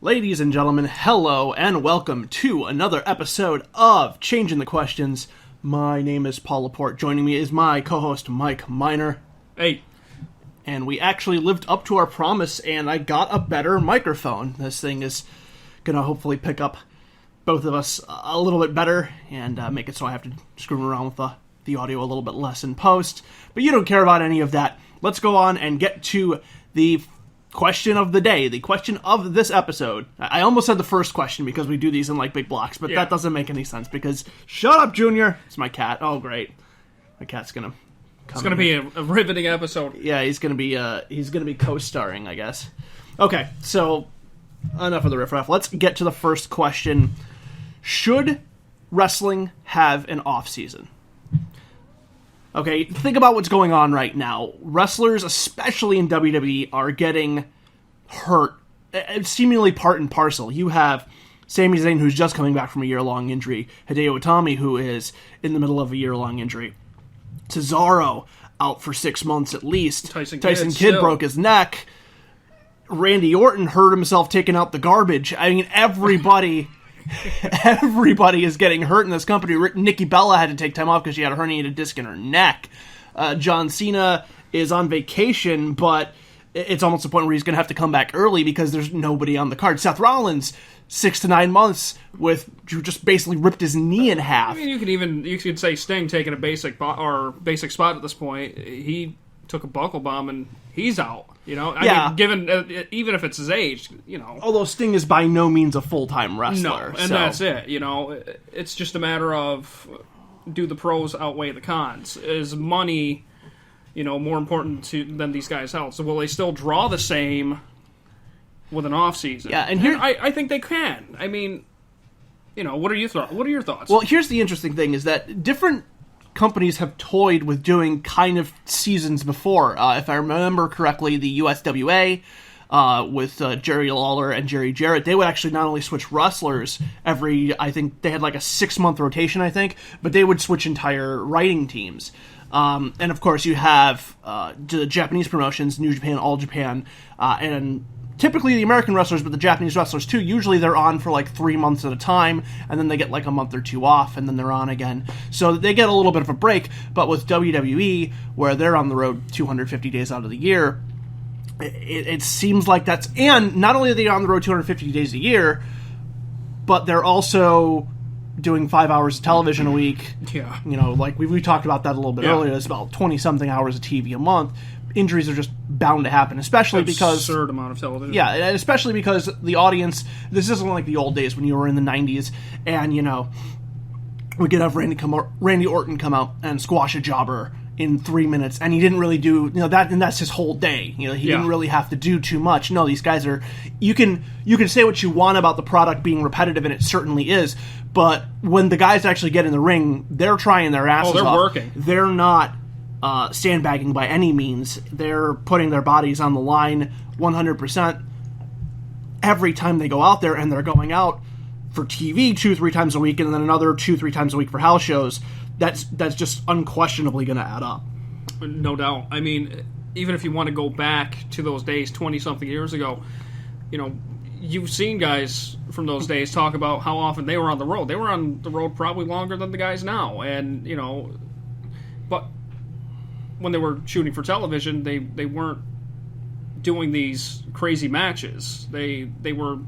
Ladies and gentlemen, hello and welcome to another episode of Changing the Questions. My name is Paul Laporte. Joining me is my co-host Mike Miner. Hey. And we actually lived up to our promise and I got a better microphone. This thing is going to hopefully pick up both of us a little bit better and make it so I have to screw around with the audio a little bit less in post. But you don't care about any of that. Let's go on and get to the question of the day, the question of this episode. I almost said the first question because we do these in like big blocks, but that doesn't make any sense because shut up, Junior. It's my cat. Oh, great. My cat's gonna come. It's gonna be a riveting episode. Yeah, he's gonna be co-starring, I guess. Okay, so enough of the riffraff. Let's get to the first question. Should wrestling have an off season? Okay, think about what's going on right now. Wrestlers, especially in WWE, are getting hurt, seemingly part and parcel. You have Sami Zayn, who's just coming back from a year-long injury. Hideo Itami, who is in the middle of a year-long injury. Cesaro, out for 6 months at least. Tyson Kidd broke his neck. Randy Orton hurt himself taking out the garbage. I mean, everybody is getting hurt in this company. Nikki Bella had to take time off because she had a herniated disc in her neck. John Cena is on vacation, but it's almost the point where he's going to have to come back early because there's nobody on the card. Seth Rollins, 6 to 9 months with just basically ripped his knee in half. I mean, you could say Sting taking a basic spot at this point. He took a buckle bomb and he's out. You know, I mean, given even if it's his age, you know. Although Sting is by no means a full-time wrestler. No, and that's it. You know, it's just a matter of do the pros outweigh the cons? Is money, you know, more important than these guys' health? So will they still draw the same with an off season? Yeah, and here I think they can. I mean, you know, what are your thoughts? Well, here's the interesting thing: is that different companies have toyed with doing kind of seasons before. If I remember correctly, the USWA with Jerry Lawler and Jerry Jarrett, they would actually not only switch wrestlers I think they had like a 6-month rotation, I think, but they would switch entire writing teams. And of course, you have the Japanese promotions, New Japan, All Japan, and typically the American wrestlers, but the Japanese wrestlers too, usually they're on for like 3 months at a time, and then they get like a month or two off, and then they're on again. So they get a little bit of a break, but with WWE, where they're on the road 250 days out of the year, it seems like that's... And not only are they on the road 250 days a year, but they're also doing 5 hours of television a week. Yeah. You know, like we talked about that a little bit earlier. It's about 20-something hours of TV a month. Injuries are just bound to happen, especially because... Absurd amount of television. Yeah, and especially because the audience... This isn't like the old days when you were in the 90s, and, you know, we could have Randy Orton come out and squash a jobber in 3 minutes, and he didn't really do... You know, that's his whole day. You know, he didn't really have to do too much. No, these guys are... You can say what you want about the product being repetitive, and it certainly is, but when the guys actually get in the ring, they're trying their asses off. They're working. They're not... sandbagging by any means. They're putting their bodies on the line 100% every time they go out there, and they're going out for TV 2-3 times a week, and then another 2-3 times a week for house shows. That's just unquestionably going to add up. No doubt. I mean, even if you want to go back to those days 20-something years ago, you know, you've seen guys from those days talk about how often they were on the road. They were on the road probably longer than the guys now, and, you know, but when they were shooting for television, they weren't doing these crazy matches. They were...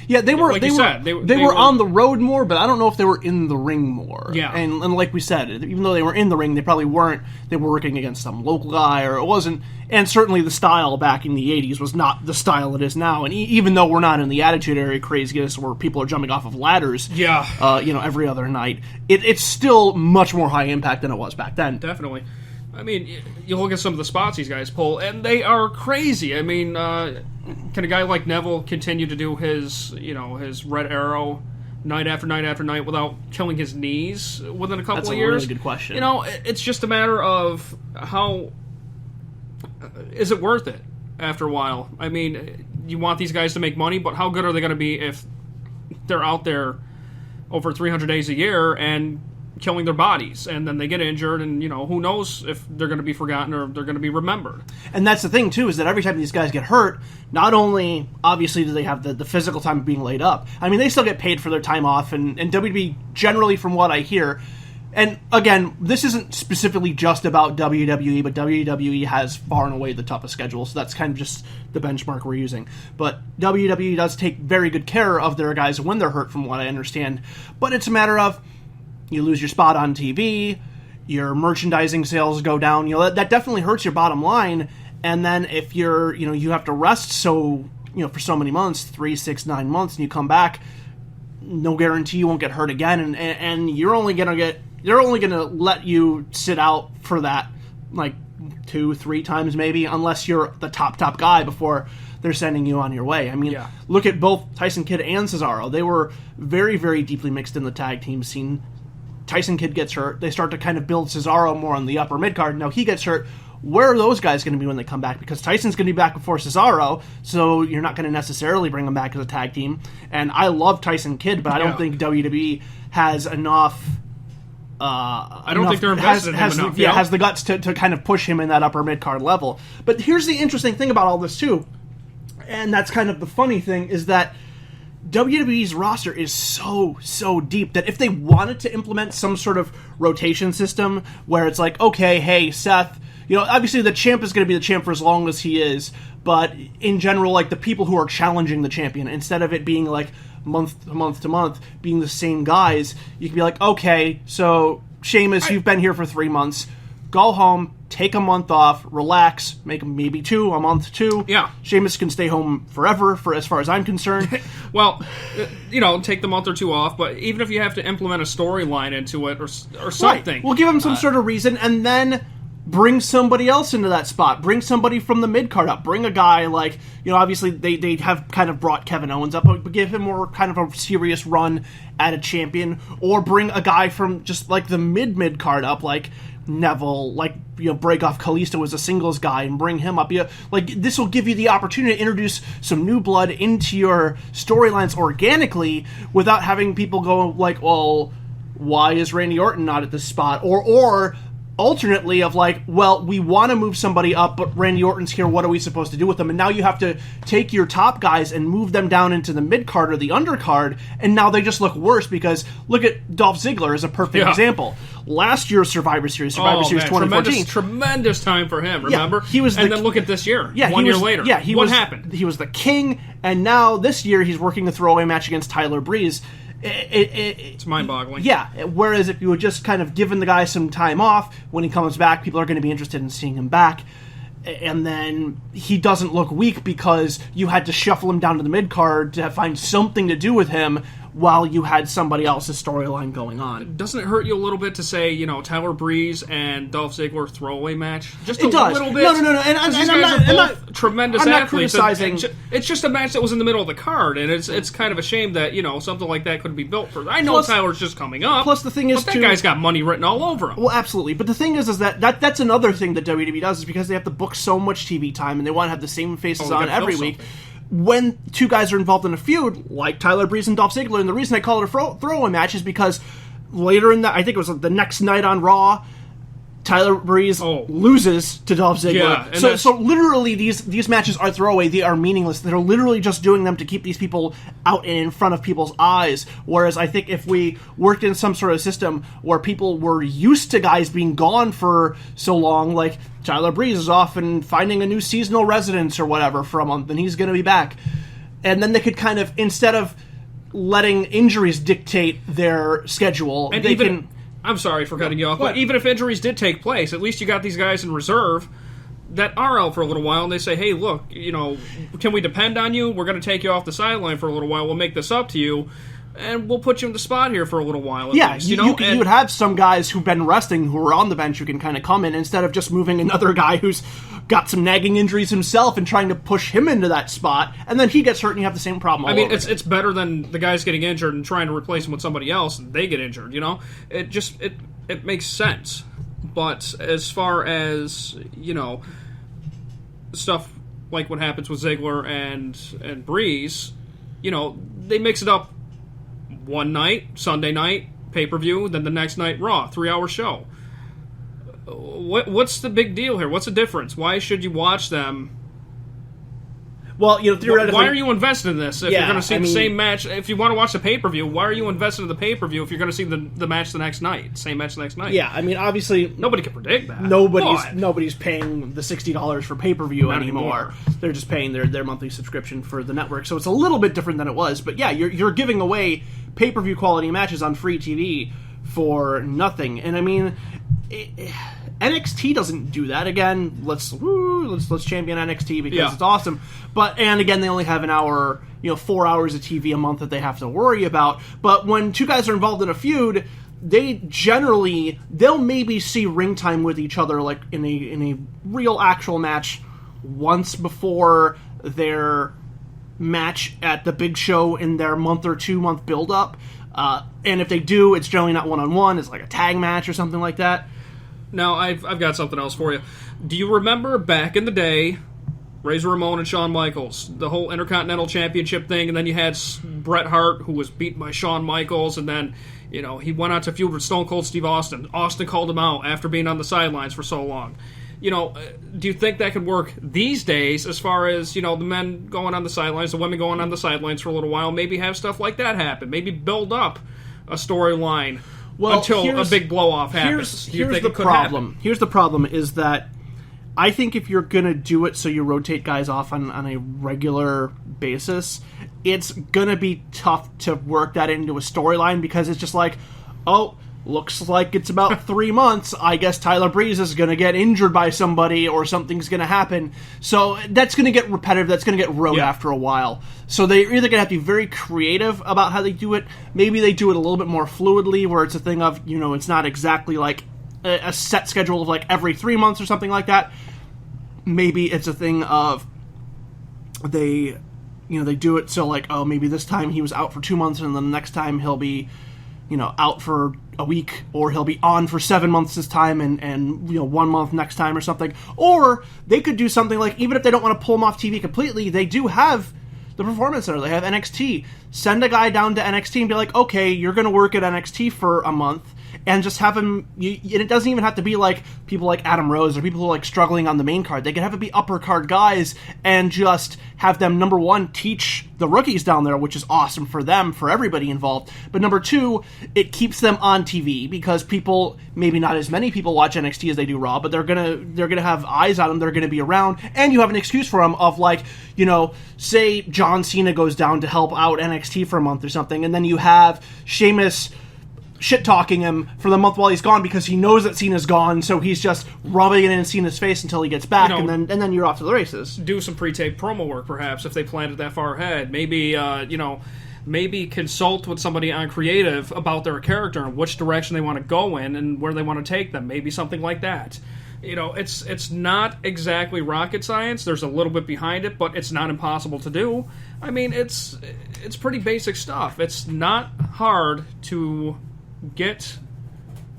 Yeah, they were. Like they you were. said, they were on the road more, but I don't know if they were in the ring more. Yeah, and like we said, even though they were in the ring, they probably weren't. They were working against some local guy, or it wasn't. And certainly, the style back in the '80s was not the style it is now. And even though we're not in the Attitude Era craziness where people are jumping off of ladders, you know, every other night, it's still much more high impact than it was back then. Definitely. I mean, you look at some of the spots these guys pull, and they are crazy. I mean, can a guy like Neville continue to do his Red Arrow night after night after night without killing his knees within a couple of years? That's a really good question. You know, it's just a matter of how... Is it worth it after a while? I mean, you want these guys to make money, but how good are they going to be if they're out there over 300 days a year and killing their bodies, and then they get injured, and who knows if they're going to be forgotten or they're going to be remembered. And that's the thing too, is that every time these guys get hurt, not only obviously do they have the physical time of being laid up, I mean, they still get paid for their time off, and WWE generally, from what I hear, and again, this isn't specifically just about WWE, but WWE has far and away the toughest schedule, so that's kind of just the benchmark we're using. But WWE does take very good care of their guys when they're hurt, from what I understand. But it's a matter of, you lose your spot on TV, your merchandising sales go down, that definitely hurts your bottom line. And then if you're, you have to rest for so many months, 3, 6, 9 months, and you come back, no guarantee you won't get hurt again, and they're only gonna let you sit out for that, like 2, 3 times maybe, unless you're the top guy before they're sending you on your way. I mean, Look at both Tyson Kidd and Cesaro. They were very, very deeply mixed in the tag team scene. Tyson Kidd gets hurt. They start to kind of build Cesaro more on the upper mid-card. Now he gets hurt. Where are those guys going to be when they come back? Because Tyson's going to be back before Cesaro, so you're not going to necessarily bring them back as a tag team. And I love Tyson Kidd, but I don't think WWE has enough... I don't think they're invested in him enough. Has the guts to kind of push him in that upper mid-card level. But here's the interesting thing about all this, too, and that's kind of the funny thing, is that WWE's roster is so deep that if they wanted to implement some sort of rotation system where it's like, okay, hey, Seth, obviously the champ is going to be the champ for as long as he is, but in general, like, the people who are challenging the champion, instead of it being like month to month being the same guys, you can be like, okay, so Sheamus, you've been here for 3 months, go home, take a month off, relax, make maybe a month 2. Yeah. Sheamus can stay home forever, for as far as I'm concerned. Well, take the month or 2 off, but even if you have to implement a storyline into it or something. Right. We'll give him some sort of reason, and then bring somebody else into that spot. Bring somebody from the mid-card up. Bring a guy like, obviously they have kind of brought Kevin Owens up, but give him more kind of a serious run at a champion, or bring a guy from just like the mid-card up, like Neville, like, break off Kalisto as a singles guy and bring him up. Like, this will give you the opportunity to introduce some new blood into your storylines organically without having people go like, well, why is Randy Orton not at this spot? Or alternately of like, well, we want to move somebody up, but Randy Orton's here, what are we supposed to do with them? And now you have to take your top guys and move them down into the mid-card or the undercard, and now they just look worse, because look at Dolph Ziggler as a perfect example. Last year's Survivor Series 2014. Tremendous time for him, remember? Yeah, he was then look at this year, 1 year later. Yeah, what happened? He was the king, and now this year he's working a throwaway match against Tyler Breeze. It's mind-boggling. Yeah, whereas if you had just kind of given the guy some time off, when he comes back, people are going to be interested in seeing him back. And then he doesn't look weak because you had to shuffle him down to the mid-card to find something to do with him while you had somebody else's storyline going on. Doesn't it hurt you a little bit to say, Tyler Breeze and Dolph Ziggler throwaway match? Just it a does. little bit. No. And I'm not tremendous I'm not athletes. criticizing. It's just a match that was in the middle of the card, and it's kind of a shame that something like that couldn't be built for. I know Tyler's just coming up. Plus, the thing is, but that guy's got money written all over him. Well, absolutely. But the thing is that's another thing that WWE does, is because they have to book so much TV time and they want to have the same faces on every week. When 2 guys are involved in a feud, like Tyler Breeze and Dolph Ziggler, and the reason I call it a throwaway match is because later in I think it was the next night on Raw, Tyler Breeze loses to Dolph Ziggler. Yeah, so literally these matches are throwaway. They are meaningless. They're literally just doing them to keep these people out and in front of people's eyes. Whereas I think if we worked in some sort of system where people were used to guys being gone for so long, like Tyler Breeze is off and finding a new seasonal residence or whatever for a month, and he's going to be back. And then they could kind of, instead of letting injuries dictate their schedule, and they can... I'm sorry for cutting you off, but even if injuries did take place, at least you got these guys in reserve that are out for a little while, and they say, hey, look, can we depend on you? We're going to take you off the sideline for a little while. We'll make this up to you, and we'll put you in the spot here for a little while at least. You would have some guys who've been resting, who are on the bench, who can kind of come in, instead of just moving another guy who's got some nagging injuries himself and trying to push him into that spot, and then he gets hurt and you have the same problem all over it's better than the guys getting injured and trying to replace him with somebody else and they get injured, It makes sense. But as far as, stuff like what happens with Ziggler and Breeze, they mix it up one night, Sunday night, pay-per-view, then the next night Raw, 3-hour show. What's the big deal here? What's the difference? Why should you watch them? Well, theoretically, why are you invested in this if you're going to see the mean, same match? If you want to watch the pay-per-view, why are you invested in the pay-per-view if you're going to see the match the next night? Same match the next night. Yeah, I mean, obviously, nobody can predict that. Nobody's paying the $60 for pay-per-view anymore. They're just paying their monthly subscription for the network. So it's a little bit different than it was. But yeah, you're giving away pay-per-view quality matches on free TV for nothing. And I mean, NXT doesn't do that. Again, let's champion NXT because it's awesome. And again, they only have an hour, 4 hours of TV a month that they have to worry about. But when two guys are involved in a feud, they'll maybe see ring time with each other like in a real actual match once before their match at the big show in their month or 2 month build up. And if they do, it's generally not one-on-one. It's like a tag match or something like that. Now, I've got something else for you. Do you remember back in the day, Razor Ramon and Shawn Michaels, the whole Intercontinental Championship thing, and then you had Bret Hart, who was beaten by Shawn Michaels, and then, he went on to feud with Stone Cold Steve Austin. Austin called him out after being on the sidelines for so long. Do you think that could work these days as far as, the men going on the sidelines, the women going on the sidelines for a little while, maybe have stuff like that happen, maybe build up a storyline until a big blow-off happens? Here's the problem. Here's the problem is that I think if you're going to do it so you rotate guys off on a regular basis, it's going to be tough to work that into a storyline because it's just like, oh, looks like it's about 3 months. I guess Tyler Breeze is going to get injured by somebody or something's going to happen. So that's going to get repetitive. That's going to get rote after a while. So they're either going to have to be very creative about how they do it. Maybe they do it a little bit more fluidly where it's a thing of, it's not exactly like a set schedule of like every 3 months or something like that. Maybe it's a thing of they do it so like, oh, maybe this time he was out for 2 months and then the next time he'll be out for a week, or he'll be on for 7 months this time and 1 month next time or something. Or they could do something like, even if they don't want to pull him off TV completely, they do have the Performance Center. They have NXT. Send a guy down to NXT and be like, okay, you're going to work at NXT for a month, and just have him, and it doesn't even have to be like people like Adam Rose or people who are like struggling on the main card. They can have it be upper card guys and just have them, number one, teach the rookies down there, which is awesome for them, for everybody involved. But number two, it keeps them on TV because people, maybe not as many people watch NXT as they do Raw, but they're gonna have eyes on them. They're gonna be around, and you have an excuse for them of like, say John Cena goes down to help out NXT for a month or something, and then you have Sheamus shit-talking him for the month while he's gone because he knows that Cena's gone, so he's just rubbing it in Cena's face until he gets back, and then you're off to the races. Do some pre-tape promo work, perhaps, if they planned it that far ahead. Maybe, maybe consult with somebody on creative about their character and which direction they want to go in and where they want to take them. Maybe something like that. It's not exactly rocket science. There's a little bit behind it, but it's not impossible to do. I mean, it's pretty basic stuff. It's not hard to get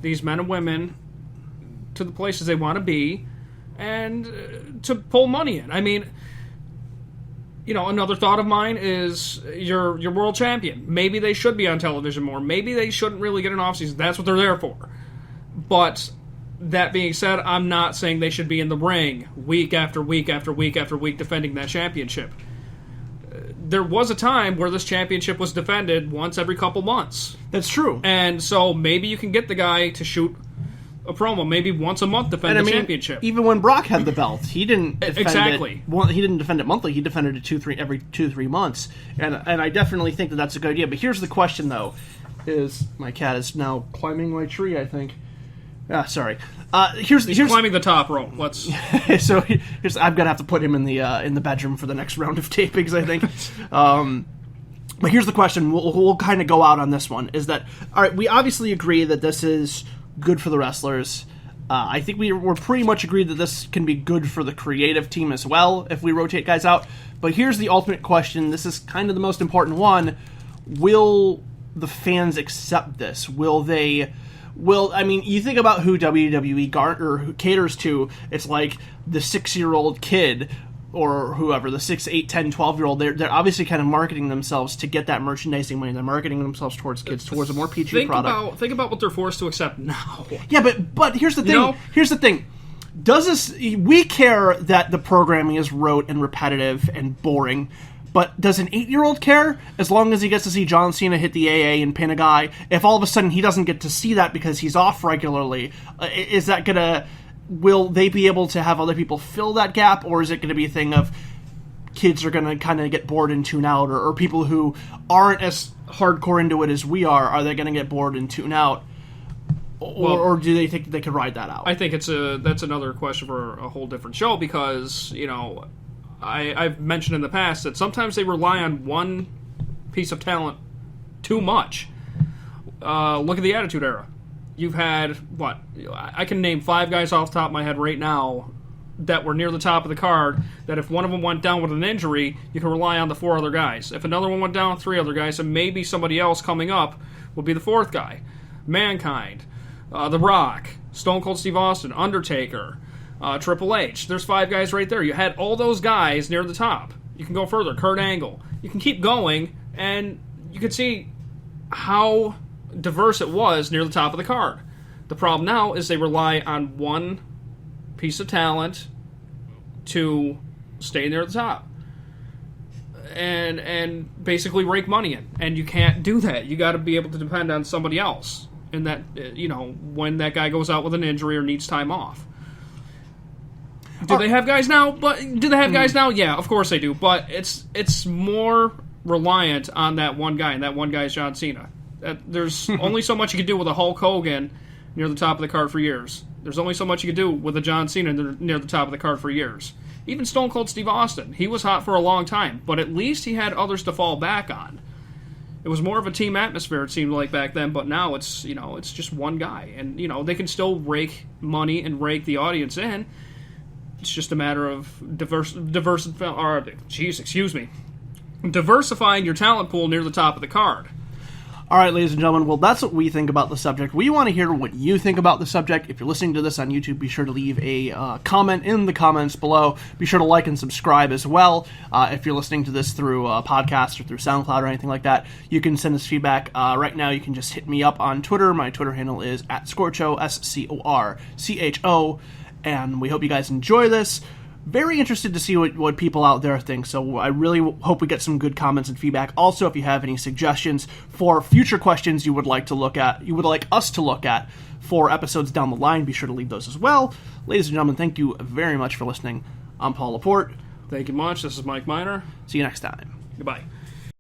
these men and women to the places they want to be and to pull money in. I mean, another thought of mine is your world champion. Maybe they should be on television more. Maybe they shouldn't really get an offseason. That's what they're there for. But that being said, I'm not saying they should be in the ring week after week after week after week defending that championship. There was a time where this championship was defended once every couple months. That's true. And so maybe you can get the guy to shoot a promo, maybe once a month defend the championship. Even when Brock had the belt, he didn't defend it. He didn't defend it monthly. He defended it every 2-3 months. And I definitely think that that's a good idea. But here's the question, though: is my cat is now climbing my tree? I think. Sorry. He's climbing the top rope. Let's. So I'm gonna have to put him in the bedroom for the next round of tapings, I think. But here's the question: we'll kind of go out on this one. Is that all right? We obviously agree that this is good for the wrestlers. I think we're pretty much agreed that this can be good for the creative team as well if we rotate guys out. But here's the ultimate question. This is kind of the most important one. Will the fans accept this? I mean, you think about who WWE caters to. It's like the 6-year-old kid or whoever, the 6, 8, 10, 12-year-old, they're obviously kind of marketing themselves to get that merchandising money. They're marketing themselves towards kids, towards a more PG product. Think about what they're forced to accept now. Yeah, but here's the thing. You know? Here's the thing. We care that the programming is rote and repetitive and boring, but does an 8-year-old care as long as he gets to see John Cena hit the AA and pin a guy? If all of a sudden he doesn't get to see that because he's off regularly, is that going to... Will they be able to have other people fill that gap, or is it going to be a thing of kids are going to kind of get bored and tune out, or people who aren't as hardcore into it as we are they going to get bored and tune out? Or do they think they could ride that out? I think that's another question for a whole different show, because, you know, I've mentioned in the past that sometimes they rely on one piece of talent too much. Look at the Attitude Era. You've had, what? I can name 5 guys off the top of my head right now that were near the top of the card, that if one of them went down with an injury, you can rely on the 4 other guys. If another one went down, 3 other guys, and maybe somebody else coming up will be the 4th guy. Mankind, The Rock, Stone Cold Steve Austin, Undertaker, Triple H. There's 5 guys right there. You had all those guys near the top. You can go further. Kurt Angle. You can keep going, and you can see how diverse it was near the top of the card. The problem now is they rely on one piece of talent to stay near the top and basically rake money in, and you can't do that. You got to be able to depend on somebody else, and that, you know, when that guy goes out with an injury or needs time off. Do they have guys now? Yeah, of course they do, but it's more reliant on that one guy, and that one guy is John Cena. There's only so much you can do with a Hulk Hogan near the top of the card for years. There's only so much you can do with a John Cena near the top of the card for years. Even Stone Cold Steve Austin, he was hot for a long time, but at least he had others to fall back on. It was more of a team atmosphere, it seemed like, back then, but now it's just one guy. And, you know, they can still rake money and rake the audience in. It's just a matter of diversifying your talent pool near the top of the card. All right, ladies and gentlemen, well, that's what we think about the subject. We want to hear what you think about the subject. If you're listening to this on YouTube, be sure to leave a comment in the comments below. Be sure to like and subscribe as well. If you're listening to this through a podcast or through SoundCloud or anything like that, you can send us feedback. Right now, you can just hit me up on Twitter. My Twitter handle is @Scorcho, SCORCHO, and we hope you guys enjoy this. Very interested to see what people out there think, so I really hope we get some good comments and feedback. Also, if you have any suggestions for future questions you would like us to look at for episodes down the line, be sure to leave those as well. Ladies and gentlemen, thank you very much for listening. I'm Paul Laporte. Thank you much. This is Mike Miner. See you next time. Goodbye.